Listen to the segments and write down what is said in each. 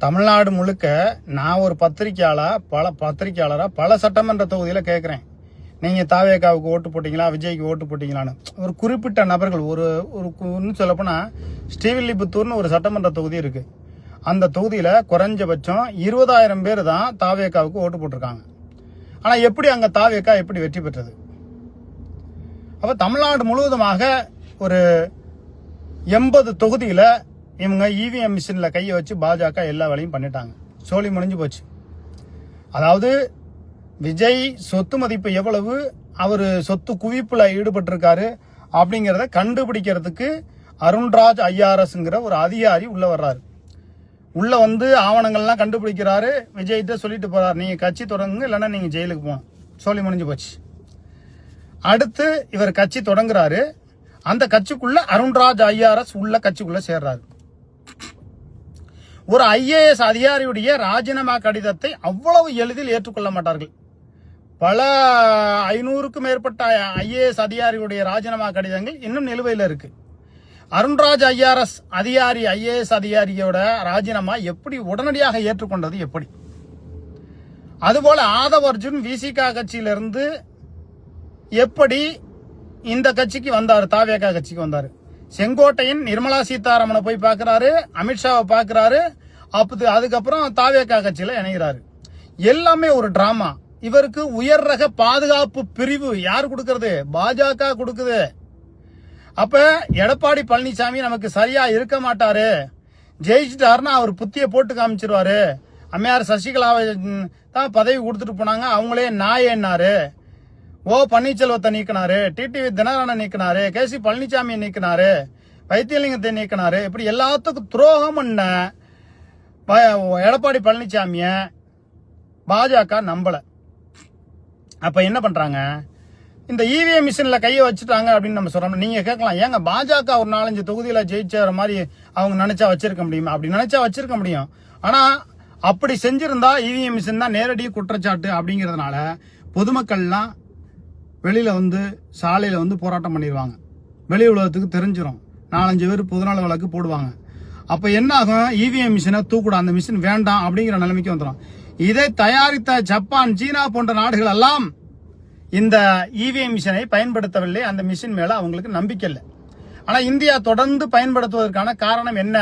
தமிழ்நாடு முழுக்க நான் ஒரு பத்திரிக்கையாளராக பல சட்டமன்ற தொகுதியில் கேட்குறேன். நீங்கள் தாவேகாவுக்கு ஓட்டு போட்டிங்களா, விஜய்க்கு ஓட்டு போட்டிங்களான்னு. ஒரு குறிப்பிட்ட நபர்கள் ஒரு இன்னும் சொல்லப்போனால் ஸ்ரீவில்லிபுத்தூர்னு ஒரு சட்டமன்ற தொகுதி இருக்குது. அந்த தொகுதியில் குறைஞ்சபட்சம் 20,000 பேர் தான் தாவேகாவுக்கு ஓட்டு போட்டிருக்காங்க. ஆனால் எப்படி அங்கே தாவேகா எப்படி வெற்றி பெற்றது? அப்போ தமிழ்நாடு முழுவதுமாக ஒரு 80 தொகுதியில் இவங்க இவிஎம் மிஷினில் கையை வச்சு பாஜக எல்லா வேலையும் பண்ணிட்டாங்க. சோழி முடிஞ்சு போச்சு. அதாவது விஜய் சொத்து மதிப்பு எவ்வளவு, அவர் சொத்து குவிப்பில் ஈடுபட்டிருக்காரு அப்படிங்கிறத கண்டுபிடிக்கிறதுக்கு அருண்ராஜ் ஐஆர்எஸ்ங்கிற ஒரு அதிகாரி உள்ள வர்றாரு. உள்ள வந்து ஆவணங்கள்லாம் கண்டுபிடிக்கிறாரு. விஜய்கிட்ட சொல்லிட்டு போறாரு, நீங்க கட்சி தொடங்குங்க, இல்லைன்னா நீங்க ஜெயிலுக்கு போகணும். சொல்லி முடிஞ்சு போச்சு. அடுத்து இவர் கட்சி தொடங்குறாரு. அந்த கட்சிக்குள்ள அருண்ராஜ் ஐஆர்எஸ் உள்ள கட்சிக்குள்ள சேர்றாரு. ஒரு ஐஏஎஸ் அதிகாரியுடைய ராஜினாமா கடிதத்தை அவ்வளவு எளிதில் ஏற்றுக்கொள்ள மாட்டார்கள். பல 500க்கும் மேற்பட்ட ஐஏஎஸ் அதிகாரியுடைய ராஜினாமா கடிதங்கள் இன்னும் நிலுவையில் இருக்கு. அருண்ராஜ் ஐஏஎஸ் அதிகாரியோட ராஜினாமா எப்படி உடனடியாக ஏற்றுக்கொண்டது எப்படி? அதுபோல ஆதவ் அர்ஜுன் விசிகா கட்சியிலிருந்து எப்படி இந்த கட்சிக்கு வந்தாரு, தாவேகா கட்சிக்கு வந்தாரு. செங்கோட்டையன் நிர்மலா சீதாராமனை போய் பார்க்கிறாரு, அமித்ஷாவை பார்க்கிறாரு. அதுக்கப்புறம் தாவேகா கட்சியில இணைகிறாரு. எல்லாமே ஒரு டிராமா. இவருக்கு உயர் ரக பாதுகாப்பு பிரிவு யார் கொடுக்கறது? பாஜக கொடுக்குது. அப்ப எடப்பாடி பழனிசாமி நமக்கு சரியா இருக்க மாட்டாரு, ஜெயிச்சிட்டாருன்னா அவர் புத்திய போட்டு காமிச்சிருவாரு. அம்மையார் சசிகலாவை தான் பதவி கொடுத்துட்டு போனாங்க, அவங்களே நாயன்னாரு. ஓ பன்னீர்செல்வத்தை நீக்கினாரு, டிடிவி தினகரனை நீக்கினாரு, கேசி பழனிசாமியை நீக்கினாரு, வைத்தியலிங்கத்தை நீக்கினாரு. இப்படி எல்லாத்துக்கும் துரோகம் பண்ண எடப்பாடி பழனிசாமிய பாஜக நம்பல. அப்ப என்ன பண்றாங்க? இந்த இவிஎம் மிஷின்ல கையை வச்சுட்டாங்க அப்படின்னு நம்ம சொல்றோம். நீங்க கேட்கலாம், ஏங்க பாஜக ஒரு 4-5 தொகுதியில ஜெயிச்ச மாதிரி அவங்க நினைச்சா வச்சிருக்க முடியுமா? அப்படி நினைச்சா வச்சிருக்க முடியும். ஆனா அப்படி செஞ்சிருந்தா இவிஎம் மிஷின் தான் நேரடி குற்றச்சாட்டு அப்படிங்கறதுனால பொதுமக்கள்லாம் வெளியில வந்து சாலையில வந்து போராட்டம் பண்ணிடுவாங்க. வெளி உலகத்துக்கு தெரிஞ்சிடும். 4-5 பேர் பொதுநல வழக்கு போடுவாங்க. அப்ப என்ன ஆகும்? இவிஎம் மிஷினை தூக்கூட, அந்த மிஷின் வேண்டாம் அப்படிங்கிற நிலைமைக்கு வந்துடும். இதை தயாரித்த ஜப்பான், சீனா போன்ற நாடுகள் எல்லாம் இந்த இவிஎம் மிஷினை பயன்படுத்தவில்லை. அந்த மிஷின் மேல அவங்களுக்கு நம்பிக்கை இல்லை. ஆனா இந்தியா தொடர்ந்து பயன்படுத்துவதற்கான காரணம் என்ன?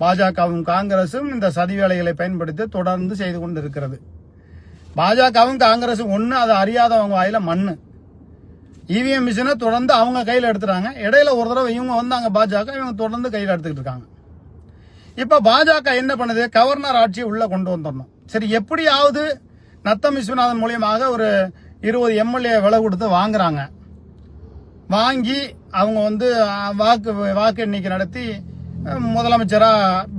பாஜகவும் காங்கிரசும் இந்த சதி வேலைகளை பயன்படுத்தி தொடர்ந்து செய்து கொண்டு இருக்கிறது. பாஜகவும் காங்கிரசும் ஒண்ணு, அதை அறியாதவங்க வாயில மண்ணு. இவிஎம் மிஷினை தொடர்ந்து அவங்க கையில் எடுத்துறாங்க. இடையில ஒரு தடவை இவங்க வந்தாங்க பாஜக, இவங்க தொடர்ந்து கையில் எடுத்துக்கிட்டு இருக்காங்க. இப்ப பாஜக என்ன பண்ணுது? கவர்னர் ஆட்சியை உள்ள கொண்டு வந்துடணும். சரி, எப்படியாவது நத்தம் விஸ்வநாதன் மூலியமாக ஒரு 20 எம்எல்ஏ விலை கொடுத்து வாங்குறாங்க. வாங்கி அவங்க வந்து வாக்கு எண்ணிக்கை நடத்தி முதலமைச்சரா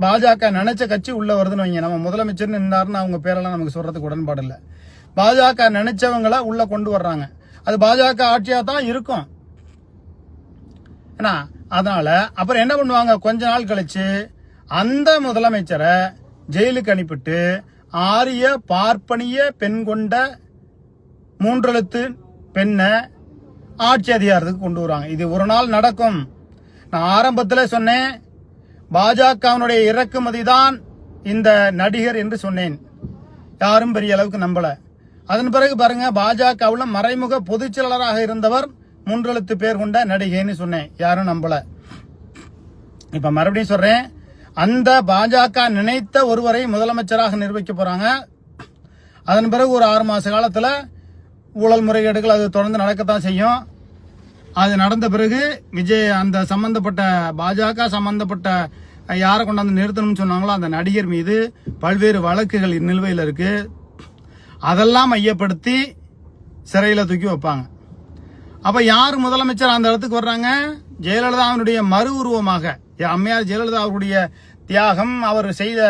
பாஜக நினைச்ச கட்சி உள்ள வருதுன்னு வைங்க. நம்ம முதலமைச்சர் நின்னாருன்னு அவங்க பேரெல்லாம் நமக்கு சொல்றதுக்கு உடன்பாடு இல்லை. பாஜக நினைச்சவங்கள உள்ள கொண்டு வர்றாங்க. அது பாஜக ஆட்சியா தான் இருக்கும். அதனால அப்புறம் என்ன பண்ணுவாங்க? கொஞ்ச நாள் கழிச்சு அந்த முதலமைச்சரை ஜெயிலுக்கு அனுப்பிட்டு ஆரிய பார்ப்பனிய பெண் கொண்ட 3 எழுத்து பெண்ணை ஆட்சி அதிகாரத்துக்கு கொண்டு வருவாங்க. இது ஒரு நாள் நடக்கும். நான் ஆரம்பத்தில் சொன்னேன், பாஜகவினுடைய இறக்குமதி தான் இந்த நடிகர் என்று சொன்னேன். யாரும் பெரிய அளவுக்கு நம்பல. அதன் பிறகு பாருங்க, பாஜகவுல மறைமுக பொதுச் செயலாளராக இருந்தவர் 3 எழுத்து பேர் கொண்ட நடிகைன்னு சொன்னேன். யாரும் நம்பல. இப்ப மறுபடியும் சொல்றேன், அந்த பாஜக நினைத்த ஒருவரை முதலமைச்சராக நிர்வகிக்க போறாங்க. அதன் பிறகு ஒரு 6 மாச காலத்துல ஊழல் முறைகேடுகள் அது தொடர்ந்து நடக்கத்தான் செய்யும். அது நடந்த பிறகு விஜய் அந்த சம்பந்தப்பட்ட பாஜக சம்பந்தப்பட்ட யாரை கொண்டாந்து நிறுத்தணும்னு சொன்னாங்களோ அந்த நடிகர் மீது பல்வேறு வழக்குகள் நிலுவையில் இருக்கு. அதெல்லாம் மையப்படுத்தி சிறையில் தூக்கி வைப்பாங்க. அப்ப யார் முதலமைச்சர் அந்த இடத்துக்கு வர்றாங்க? ஜெயலலிதாவினுடைய மறு உருவமாக அம்மையார் ஜெயலலிதா அவருடைய தியாகம், அவர் செய்த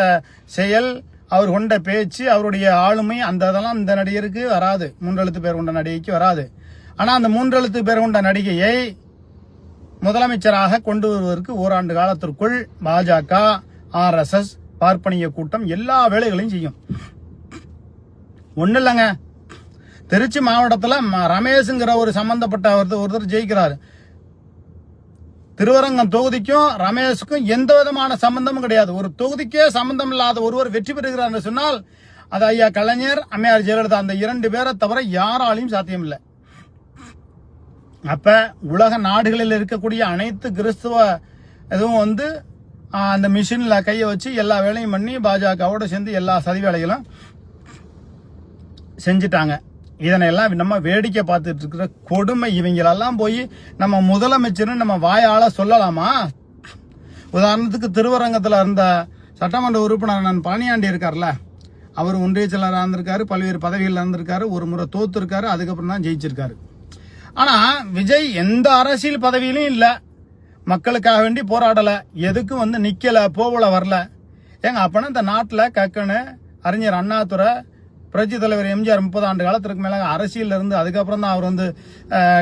செயல், அவர் கொண்ட பேச்சு, அவருடைய ஆளுமை, அந்த இதெல்லாம் இந்த நடிகருக்கு வராது. 3 எழுத்து பேர் கொண்ட நடிகைக்கு வராது. ஆனா அந்த 3 எழுத்து பேர் கொண்ட நடிகையை முதலமைச்சராக கொண்டு வருவதற்கு ஓராண்டு காலத்திற்குள் பாஜக, RSS, பார்ப்பனிய கூட்டம் எல்லா வேலைகளையும் செய்யும். ஒண்ணு இல்லைங்க, திருச்சி மாவட்டத்தில் ரமேஷ்ங்கிற ஒரு சம்பந்தப்பட்ட ஒருத்தர் ஜெயிக்கிறாரு. திருவரங்கம் தொகுதிக்கும் ரமேஷுக்கும் எந்த விதமான சம்பந்தமும் கிடையாது. ஒரு தொகுதிக்கே சம்பந்தம் இல்லாத ஒருவர் வெற்றி பெறுகிறார் என்று சொன்னால் அது ஐயா கலைஞர், அம்மையார் ஜெயலலிதா, அந்த 2 பேரை தவிர யாராலையும் சாத்தியம் இல்லை. அப்ப உலக நாடுகளில் இருக்கக்கூடிய அனைத்து கிறிஸ்துவ எதுவும் அந்த மிஷின்ல கையை வச்சு எல்லா வேலையும் பண்ணி பாஜகவோட சேர்ந்து எல்லா சதி வேலைகளும் செஞ்சுட்டாங்க. இதனையெல்லாம் நம்ம வேடிக்கை பார்த்துட்டு இருக்கிற கொடுமை. இவங்களெல்லாம் போய் நம்ம முதலமைச்சர் நம்ம வாயால சொல்லலாமா? உதாரணத்துக்கு திருவரங்கத்தில் இருந்த சட்டமன்ற உறுப்பினர் நான் பழனியாண்டி இருக்கார்ல, அவர் ஒன்றிய செயலராக இருந்திருக்காரு, பல்வேறு பதவிகள் இருந்திருக்காரு, ஒரு முறை தோத்து இருக்காரு, அதுக்கப்புறம் தான் ஜெயிச்சிருக்காரு. ஆனா விஜய் எந்த அரசியல் பதவியிலும் இல்ல, மக்களுக்காக வேண்டி போராடல, எதுக்கும் நிக்கல, போகல, வரல. ஏங்க அப்பனா இந்த நாட்டில் கக்கனு அறிஞர் அண்ணாதுரை, புரட்சி தலைவர் எம்ஜிஆர் 30 ஆண்டு காலத்திற்கு மேல அரசியல் இருந்து அதுக்கப்புறம் தான் அவர்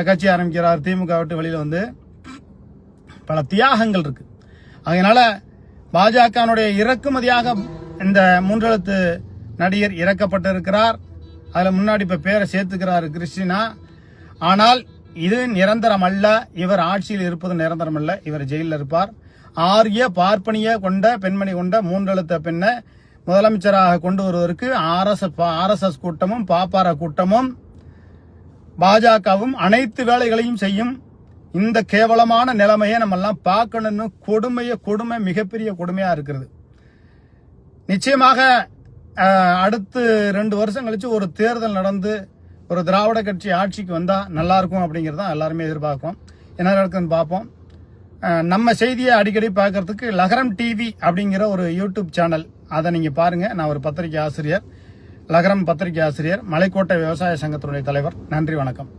கட்சி ஆரம்பிக்கிறார். திமுக விட்டு வெளியில பல தியாகங்கள் இருக்கு. அதனால பாஜகனுடைய இறக்குமதியாக இந்த 3 எழுத்து நடிகர் இறக்கப்பட்டிருக்கிறார். அதுல முன்னாடி இப்ப பேரை சேர்த்துக்கிறாரு கிறிஸ்டினா. ஆனால் இது நிரந்தரம் அல்ல. இவர் ஆட்சியில் இருப்பது நிரந்தரம் அல்ல. இவர் ஜெயிலில் இருப்பார். ஆரிய பார்ப்பனிய கொண்ட பெண்மணி கொண்ட 3 எழுத்த பெண்ணை முதலமைச்சராக கொண்டு வருவதற்கு RSS கூட்டமும் பாப்பார கூட்டமும் பாஜகவும் அனைத்து வேலைகளையும் செய்யும். இந்த கேவலமான நிலைமையை நம்ம எல்லாம் பார்க்கணும்னு கொடுமை மிகப்பெரிய கொடுமையா இருக்கிறது. நிச்சயமாக அடுத்து 2 வருஷம் கழிச்சு ஒரு தேர்தல் நடந்து ஒரு திராவிட கட்சி ஆட்சிக்கு வந்தா நல்லா இருக்கும் அப்படிங்கறத எல்லாருமே எதிர்பார்க்கும். என்ன நடக்குதுன்னு பார்ப்போம். நம்ம செய்தியை அடிக்கடி பார்க்கறதுக்கு லகரம் டிவி அப்படிங்கிற ஒரு யூடியூப் சேனல், அதை நீங்க பாருங்க. நான் ஒரு பத்திரிகை ஆசிரியர், லகரம் பத்திரிகை ஆசிரியர், மலைக்கோட்டை விவசாய சங்கத்தினுடைய தலைவர். நன்றி, வணக்கம்.